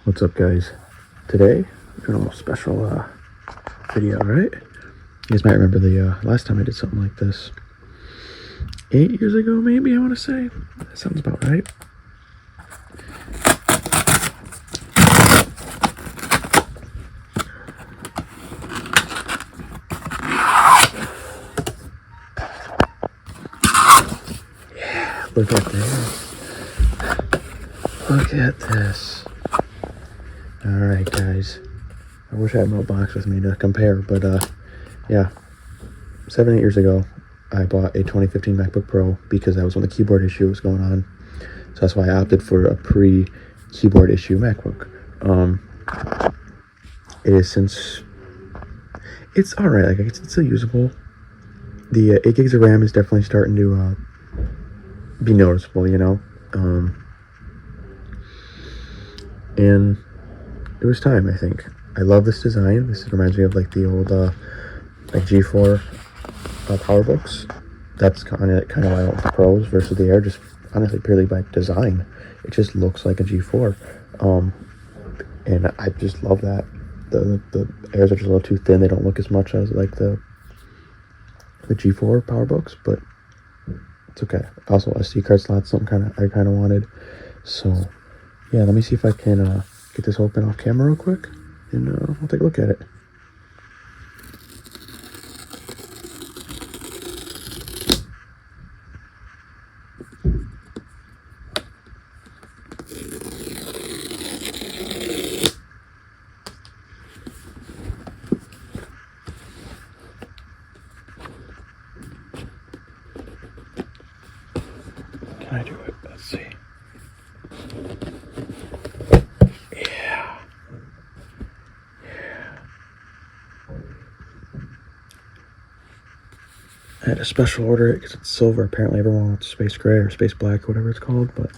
What's up, guys? Today, doing a little special video, right? You guys might remember the last time I did something like this. 8 years ago, maybe, I want to say. That sounds about right. Yeah, look at this. Look at this. Alright, guys. I wish I had my box with me to compare, but yeah. 7, 8 years ago, I bought a 2015 MacBook Pro because that was when the keyboard issue was going on. So that's why I opted for a pre-keyboard issue MacBook. It is since... It's alright, like, it's still usable. The 8 gigs of RAM is definitely starting to be noticeable, you know? And it was time, I think. I love this design. This reminds me of like the old like G4 PowerBooks. That's kind of why I went with the Pros versus the Air, just honestly purely by design. It just looks like a G4, and I just love that. The Airs are just a little too thin. They don't look as much as like the G4 PowerBooks, but it's okay. Also, SD card slot, something I kind of wanted. So yeah, let me see if I can get this open off camera real quick, and we'll take a look at it. Can I do it? Let's see. Yeah. I had a special order because it's silver. Apparently everyone wants space gray or space black, whatever it's called, but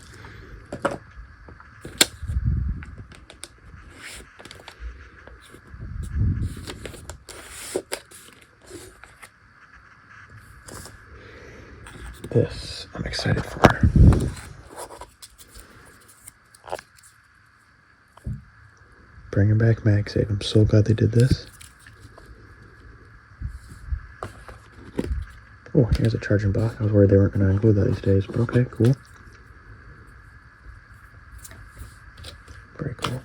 this I'm excited for. Bringing back MagSafe. I'm so glad they did this. Oh, here's a charging block. I was worried they weren't going to include that these days, but okay, cool. Very cool.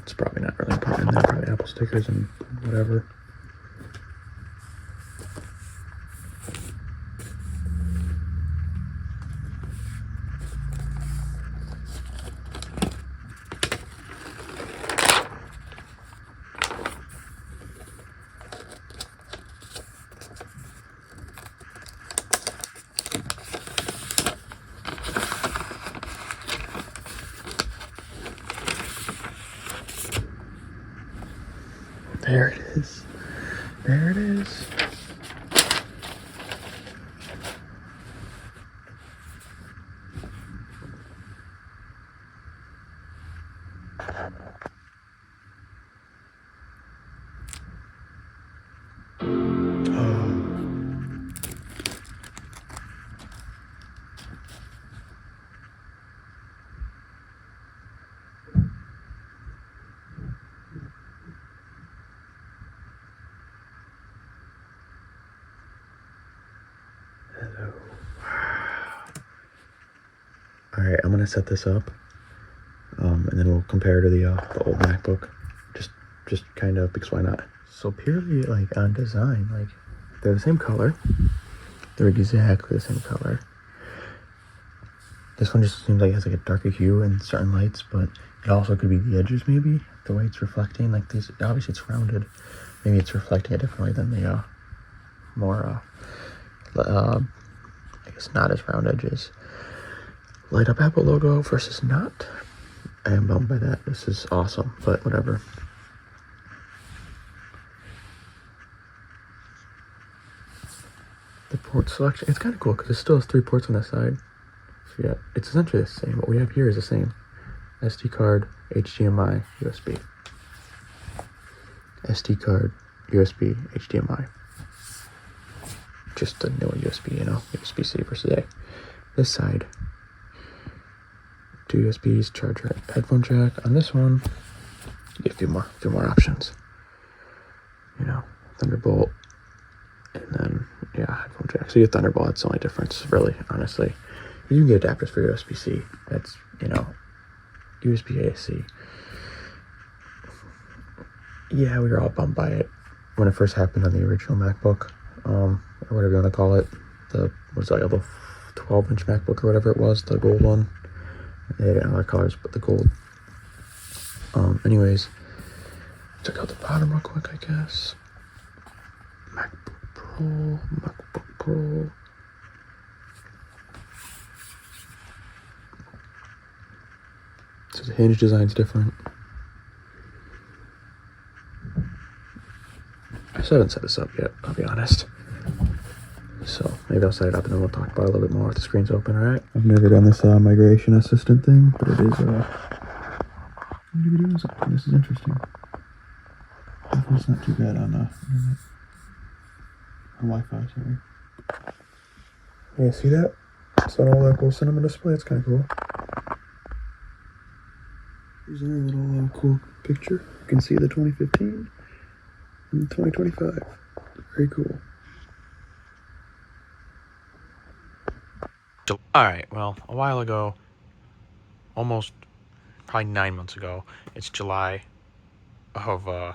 It's probably not really important in there. Probably Apple stickers and whatever. There it is. There it is. Hello. Alright, I'm gonna set this up, and then we'll compare to the old MacBook, just kind of, because why not? So purely like on design, like they're the same color, they're exactly the same color. This one just seems like it has like a darker hue in certain lights, but it also could be the edges, maybe the way it's reflecting. Like these, obviously it's rounded, maybe it's reflecting it differently than the more I guess not as round edges. Light up Apple logo versus not. I am bummed by that. This is awesome, but whatever. The port selection, it's kind of cool because it still has 3 ports on the side. So yeah, it's essentially the same. What we have here is the same. SD card, HDMI, USB. SD card, USB, HDMI. Just a newer USB, you know, USB-C versus A. This side, 2 USBs, charger, headphone jack. On this one, you get a few more options. You know, Thunderbolt, and then yeah, headphone jack. So you get Thunderbolt. That's the only difference, really, honestly. You can get adapters for USB-C. That's, you know, USB-A-C. Yeah, we were all bummed by it when it first happened on the original MacBook, or whatever you want to call it. The 12-inch MacBook or whatever it was, the gold one. They had other colors, but the gold. Anyways, check out the bottom real quick, I guess. MacBook Pro. So the hinge design's different. I still haven't set this up yet, I'll be honest. So maybe I'll set it up and then we'll talk about it a little bit more if the screen's open, alright? I've never done this migration assistant thing, but it is this is interesting. Hopefully it's not too bad on internet. On Wi-Fi, sorry. Yeah, see that? It's on all that cool cinema display, it's kinda cool. Here's another little cool picture. You can see the 2015 and 2025. Very cool. Alright, well, a while ago, almost probably 9 months ago, it's July of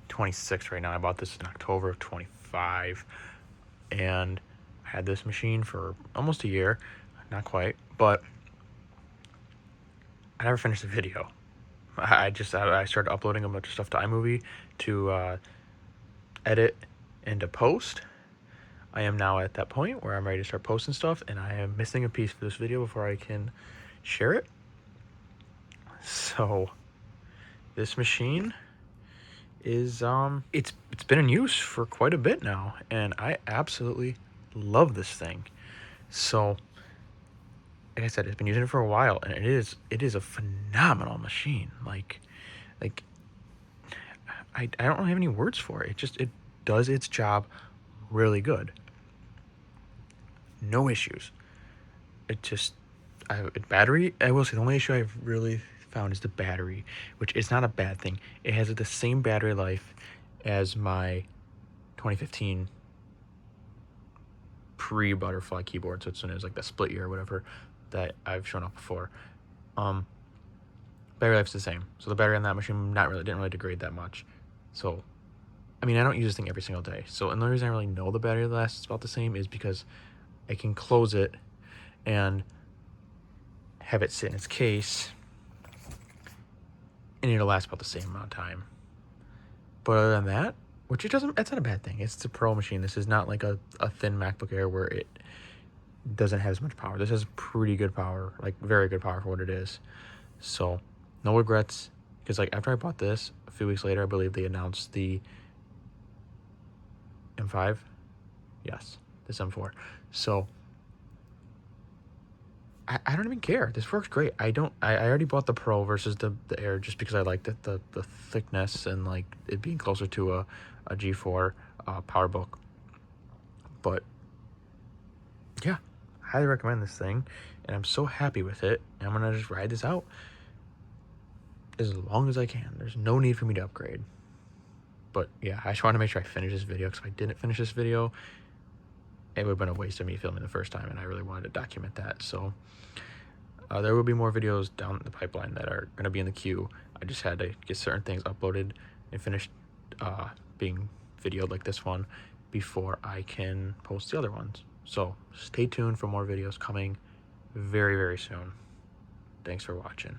26 right now. I bought this in October of 25, and I had this machine for almost a year, not quite, but I never finished the video. I started uploading a bunch of stuff to iMovie to edit and to post. I am now at that point where I'm ready to start posting stuff, and I am missing a piece for this video before I can share it. So this machine is it's been in use for quite a bit now, and I absolutely love this thing. So like I said, it's been using it for a while, and it is a phenomenal machine. Like I don't really have any words for it. It does its job really good. No issues. Battery, I will say the only issue I've really found is the battery, which is not a bad thing. It has the same battery life as my 2015 pre-Butterfly keyboard, so it's known as like the split ear or whatever that I've shown off before. Battery life's the same, so the battery on that machine didn't really degrade that much. So I mean, I don't use this thing every single day, so and the reason I really know the battery lasts about the same is because I can close it and have it sit in its case, and it'll last about the same amount of time. But other than that, which that's not a bad thing. It's a Pro machine. This is not like a thin MacBook Air where it doesn't have as much power. This has pretty good power, like very good power for what it is. So no regrets, because like after I bought this, a few weeks later, I believe they announced the M5. Yes, this M4. So I don't even care. This works great. I already bought the Pro versus the Air just because I liked the thickness and like it being closer to a G4 PowerBook. But yeah, highly recommend this thing, and I'm so happy with it. And I'm gonna just ride this out as long as I can. There's no need for me to upgrade. But yeah, I just want to make sure I finish this video, because if I didn't finish this video, it would have been a waste of me filming the first time, and I really wanted to document that. So there will be more videos down the pipeline that are going to be in the queue. I just had to get certain things uploaded and finished being videoed like this one before I can post the other ones. So stay tuned for more videos coming very, very soon. Thanks for watching.